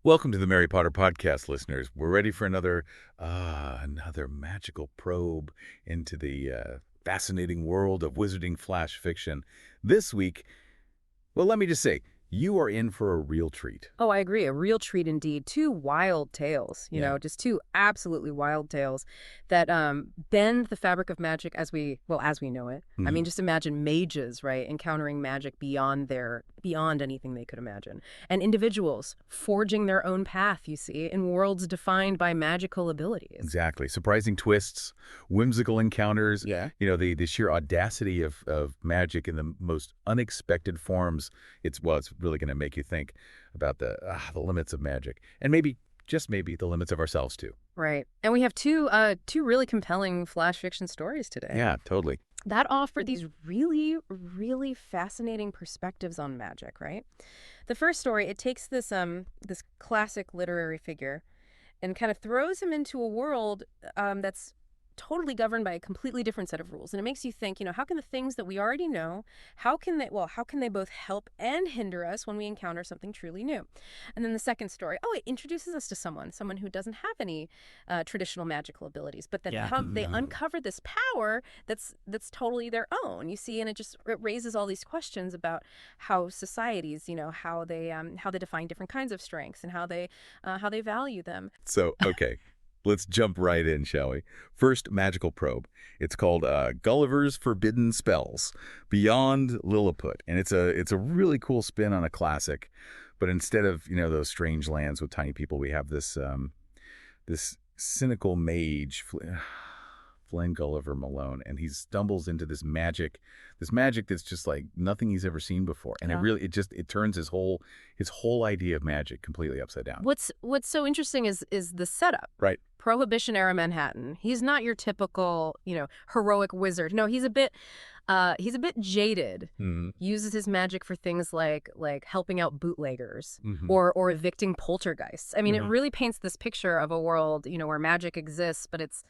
Welcome to the Mary Potter Podcast, listeners. We're ready for another magical probe into the fascinating world of wizarding flash fiction. This week, well, let me just say, you are in for a real treat. Oh, I agree. A real treat indeed. Two wild tales, Yeah. just two absolutely wild tales that bend the fabric of magic as we know it. I mean, just imagine mages, right, encountering magic beyond anything they could imagine. And individuals forging their own path, you see, in worlds defined by magical abilities. Exactly. Surprising twists, whimsical encounters. Yeah. The sheer audacity of magic in the most unexpected forms. It's really going to make you think about the limits of magic, and maybe, just maybe, the limits of ourselves too. Right. And we have two really compelling flash fiction stories today. Yeah, totally. That offer these really, really fascinating perspectives on magic, right? The first story, it takes this classic literary figure and kind of throws him into a world that's totally governed by a completely different set of rules. And it makes you think, how can the things that we already know, how can they both help and hinder us when we encounter something truly new? And then the second story, it introduces us to someone who doesn't have any traditional magical abilities, but that they uncover this power that's totally their own, you see, and it raises all these questions about how societies, how they define different kinds of strengths and how they value them. So, okay. Let's jump right in, shall we? First, magical probe. It's called Gulliver's Forbidden Spells, Beyond Lilliput. And it's a really cool spin on a classic. But instead of, those strange lands with tiny people, we have this cynical mage, Flynn Gulliver Malone, and he stumbles into this magic that's just like nothing he's ever seen before. And it turns his whole idea of magic completely upside down. What's so interesting is the setup. Right. Prohibition era Manhattan. He's not your typical, heroic wizard. No, he's a bit jaded. Mm-hmm. Uses his magic for things like helping out bootleggers Mm-hmm. or evicting poltergeists. I mean, Mm-hmm. it really paints this picture of a world, where magic exists, but it's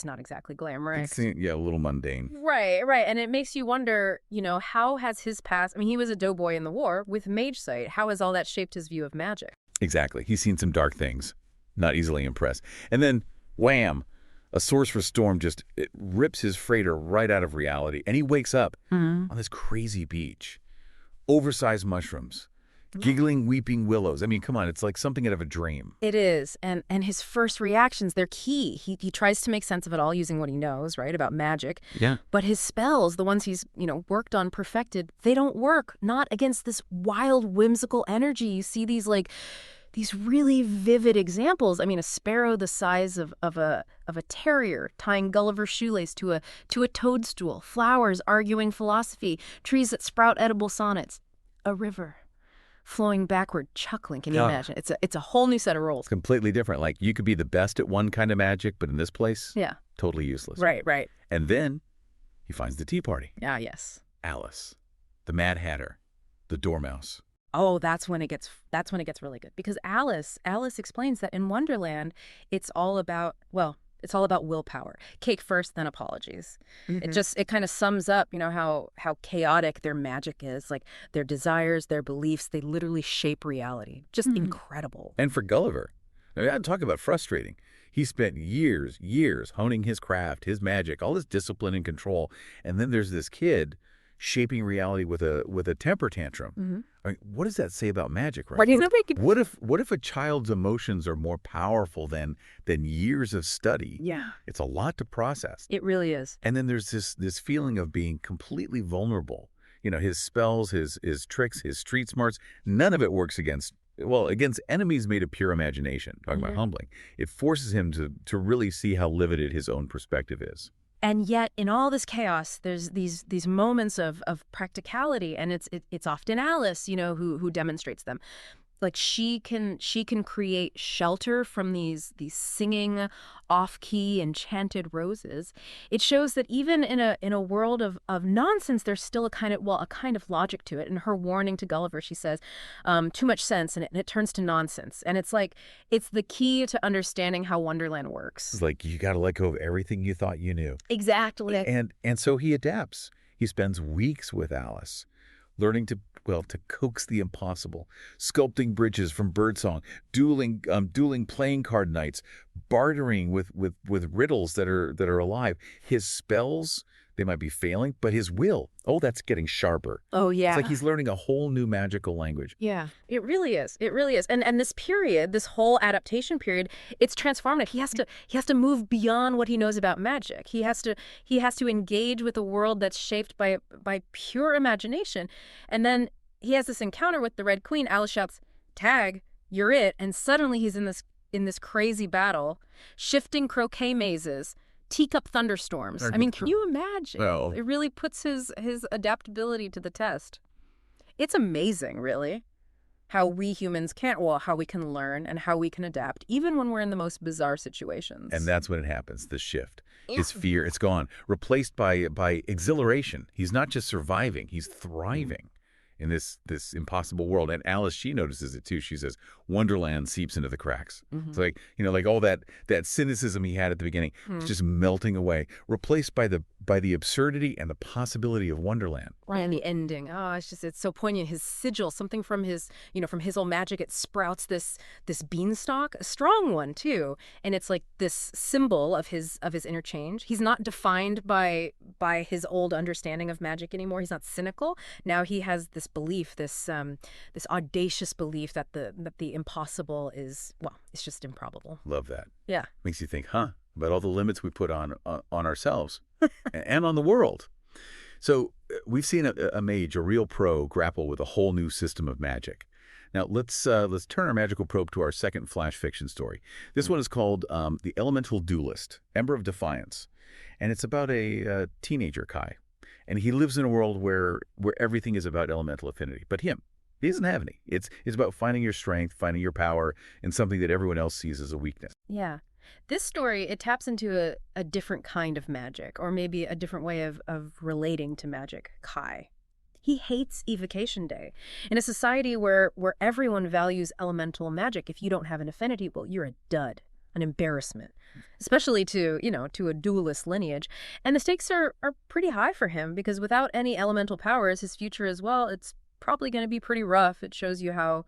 not exactly glamorous. A little mundane. Right. And it makes you wonder, how has his past, I mean, he was a doughboy in the war with mage sight. How has all that shaped his view of magic? Exactly. He's seen some dark things. Not easily impressed. And then, wham, a sorcerer's storm it rips his freighter right out of reality. And he wakes up on this crazy beach. Oversized mushrooms. Giggling, weeping willows. I mean, come on, it's like something out of a dream. It is. And his first reactions, they're key. He tries to make sense of it all using what he knows, right, about magic. Yeah. But his spells, the ones he's, worked on, perfected, they don't work. Not against this wild, whimsical energy. You see these really vivid examples. I mean, a sparrow the size of a terrier tying Gulliver's shoelace to a toadstool, flowers arguing philosophy, trees that sprout edible sonnets, a river flowing backward, chuckling. Can you imagine? It's a whole new set of rules. Completely different. Like, you could be the best at one kind of magic, but in this place, yeah, totally useless. Right. And then he finds the tea party. Yeah, yes. Alice, the Mad Hatter, the Dormouse. Oh, that's when it gets really good, because Alice explains that in Wonderland, it's all about willpower. Cake first, then apologies. Mm-hmm. It kind of sums up, how chaotic their magic is, like their desires, their beliefs, they literally shape reality. Just incredible. And for Gulliver, I'm talking about frustrating. He spent years honing his craft, his magic, all his discipline and control. And then there's this kid shaping reality with a temper tantrum. Mm-hmm. I mean, what does that say about magic, right? What What if a child's emotions are more powerful than years of study? Yeah. It's a lot to process. It really is. And then there's this feeling of being completely vulnerable. His spells, his tricks, his street smarts, none of it works against enemies made of pure imagination. Talking about humbling. It forces him to really see how limited his own perspective is. And yet, in all this chaos, there's these moments of practicality, and it's often Alice, who demonstrates them. Like, she can create shelter from these singing, off-key, enchanted roses. It shows that even in a world of nonsense, there's still a kind of logic to it. And her warning to Gulliver, she says, too much sense, and it turns to nonsense. And it's the key to understanding how Wonderland works. It's like, you got to let go of everything you thought you knew. Exactly. And so he adapts. He spends weeks with Alice, learning to, well, to coax the impossible, sculpting bridges from birdsong, dueling playing card nights, bartering with riddles that are alive. His spells, they might be failing, but his will, oh, that's getting sharper. Oh, It's yeah. like he's learning a whole new magical language. Yeah, it really is. It really is. And this period, this whole adaptation period, it's transformative. He has to move beyond what he knows about magic. He has to engage with a world that's shaped by pure imagination. And then he has this encounter with the Red Queen. Alice shouts, "Tag, you're it." And suddenly he's in this crazy battle, shifting croquet mazes, teacup thunderstorms. I mean, can you imagine? Well, It really puts his adaptability to the test. It's amazing, really, how we humans how we can learn and how we can adapt, even when we're in the most bizarre situations. and that's when it happens, the shift. His fear, it's gone, replaced by exhilaration. He's not just surviving, he's thriving in this impossible world. And Alice, she notices it too. She says, Wonderland seeps into the cracks. It's like, like all that cynicism he had at the beginning, it's just melting away, replaced by the absurdity and the possibility of Wonderland. Right, and the ending. Oh, it's so poignant. His sigil, something from his old magic, it sprouts this beanstalk, a strong one too. And it's like this symbol of his interchange. He's not defined by his old understanding of magic anymore. He's not cynical. Now he has this belief, this audacious belief that the impossible is, well, it's just improbable. Love that. Yeah. Makes you think, about all the limits we put on ourselves and on the world. So we've seen a mage, a real pro, grapple with a whole new system of magic. Now let's turn our magical probe to our second flash fiction story. This one is called The Elemental Duelist, Ember of Defiance, and it's about a teenager, Kai, and he lives in a world where everything is about elemental affinity, but he doesn't have any. It's about finding your strength, finding your power in something that everyone else sees as a weakness. Yeah. This story, it taps into a different kind of magic, or maybe a different way of relating to magic. Kai. He hates Evocation Day. In a society where everyone values elemental magic, if you don't have an affinity, well, you're a dud, an embarrassment, especially to a duelist lineage. And the stakes are pretty high for him, because without any elemental powers, his future as well, it's probably going to be pretty rough. It shows you how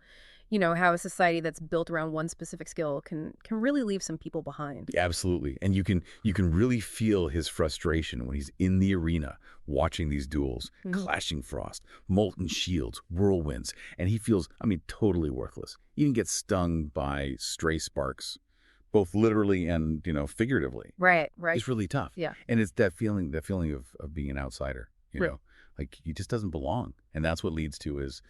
a society that's built around one specific skill can really leave some people behind. Yeah, absolutely. And you can really feel his frustration when he's in the arena watching these duels, clashing frost, molten shields, whirlwinds, and he feels, totally worthless. He even gets stung by stray sparks, both literally and, figuratively. Right. It's really tough. Yeah. And it's that feeling of being an outsider, like he just doesn't belong. And that's what leads to his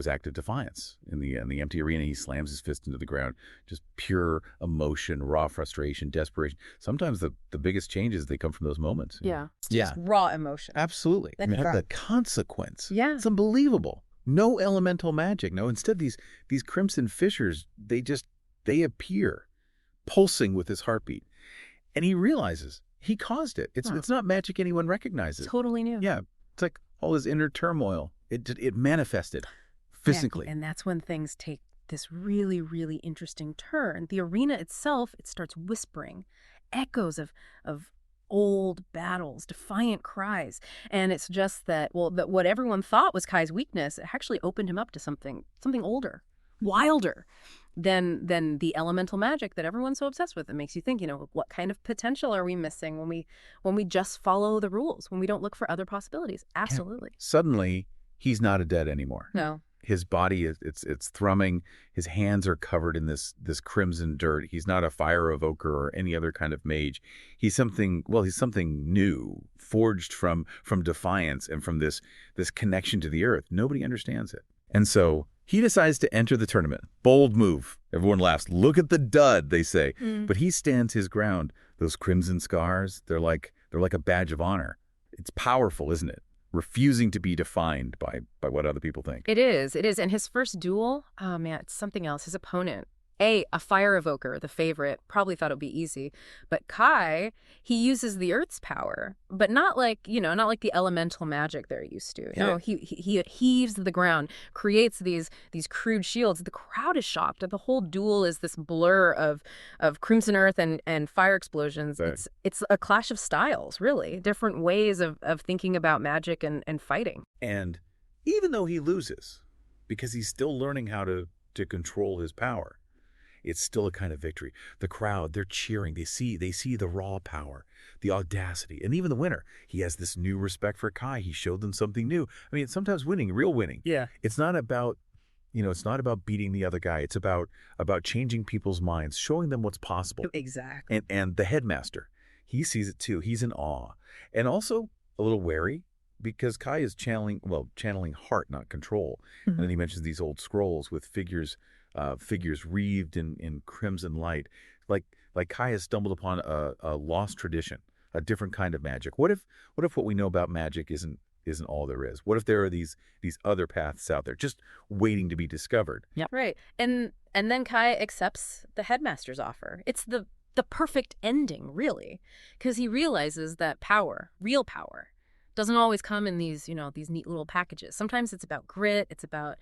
act of defiance. In the empty arena, he slams his fist into the ground. Just pure emotion, raw frustration, desperation. Sometimes the biggest changes, they come from those moments. Yeah. Yeah. Raw emotion. Absolutely. The consequence. Yeah. It's unbelievable. No elemental magic. No, instead these crimson fissures, they appear, pulsing with his heartbeat. And he realizes he caused it. It's not magic anyone recognizes. Totally new. Yeah. It's like all his inner turmoil. It manifested physically. Yeah, and that's when things take this really, really interesting turn. The arena itself, it starts whispering, echoes of old battles, defiant cries. And it's just that what everyone thought was Kai's weakness, it actually opened him up to something older, wilder than the elemental magic that everyone's so obsessed with. It makes you think, what kind of potential are we missing when we just follow the rules, when we don't look for other possibilities? Absolutely. Yeah. Suddenly, he's not a dead anymore. No. His body it's thrumming. His hands are covered in this crimson dirt. He's not a fire evoker or any other kind of mage. He's something new, forged from defiance and from this connection to the earth. Nobody understands it. And so he decides to enter the tournament. Bold move. Everyone laughs. Look at the dud, they say. But he stands his ground. Those crimson scars, they're like a badge of honor. It's powerful, isn't it? Refusing to be defined by what other people think. It is. And his first duel, oh man, it's something else. His opponent, a fire evoker, the favorite, probably thought it would be easy. But Kai, he uses the earth's power, but not like the elemental magic they're used to. Yeah. He heaves the ground, creates these crude shields. The crowd is shocked. The whole duel is this blur of crimson earth and fire explosions. Right. It's a clash of styles, really. Different ways of thinking about magic and fighting. And even though he loses, because he's still learning how to control his power. It's still a kind of victory. The crowd, they're cheering. They see the raw power, the audacity, and even the winner. He has this new respect for Kai. He showed them something new. I mean, it's sometimes winning, real winning. Yeah. It's not about, it's not about beating the other guy. It's about changing people's minds, showing them what's possible. Exactly. And the headmaster, he sees it too. He's in awe. And also a little wary, because Kai is channeling heart, not control. And then he mentions these old scrolls with figures wreathed in crimson light. Like Kai has stumbled upon a lost tradition, a different kind of magic. What if what we know about magic isn't all there is? What if there are these other paths out there just waiting to be discovered? Yeah. Right. And then Kai accepts the headmaster's offer. It's the perfect ending, really, because he realizes that power, real power, doesn't always come in these neat little packages. Sometimes it's about grit. It's about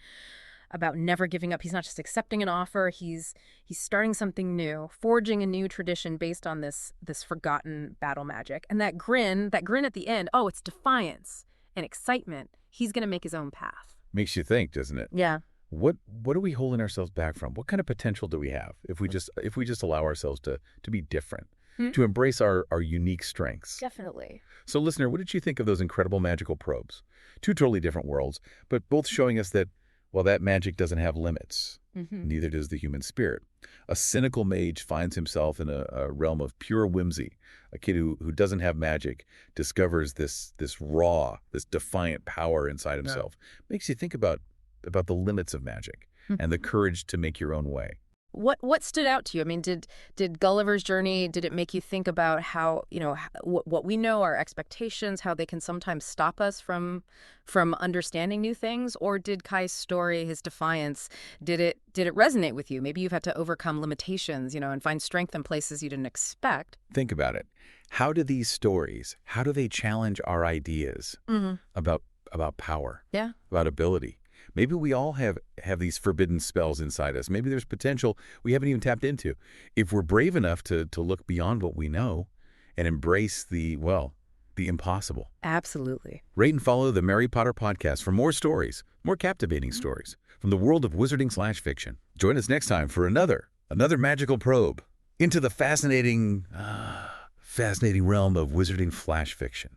never giving up. He's not just accepting an offer. He's starting something new, forging a new tradition based on this forgotten battle magic. And that grin at the end, oh, it's defiance and excitement. He's going to make his own path. Makes you think, doesn't it? Yeah. What are we holding ourselves back from? What kind of potential do we have if we just allow ourselves to be different, to embrace our unique strengths? Definitely. So, listener, what did you think of those incredible magical probes? Two totally different worlds, but both showing us that, well, that magic doesn't have limits. Neither does the human spirit. A cynical mage finds himself in a realm of pure whimsy. A kid who doesn't have magic discovers this raw, this defiant power inside himself. Makes you think about the limits of magic and the courage to make your own way. What stood out to you? I mean, did Gulliver's journey, did it make you think about how, what we know, our expectations, how they can sometimes stop us from understanding new things? Or did Kai's story, his defiance, did it resonate with you? Maybe you've had to overcome limitations, and find strength in places you didn't expect. Think about it. How do these stories, how do they challenge our ideas about power, about ability? Maybe we all have these forbidden spells inside us. Maybe there's potential we haven't even tapped into. If we're brave enough to look beyond what we know and embrace the impossible. Absolutely. Rate and follow the Mary Potter Podcast for more stories, more captivating stories from the world of wizarding/fiction. Join us next time for another magical probe into the fascinating realm of wizarding/fiction.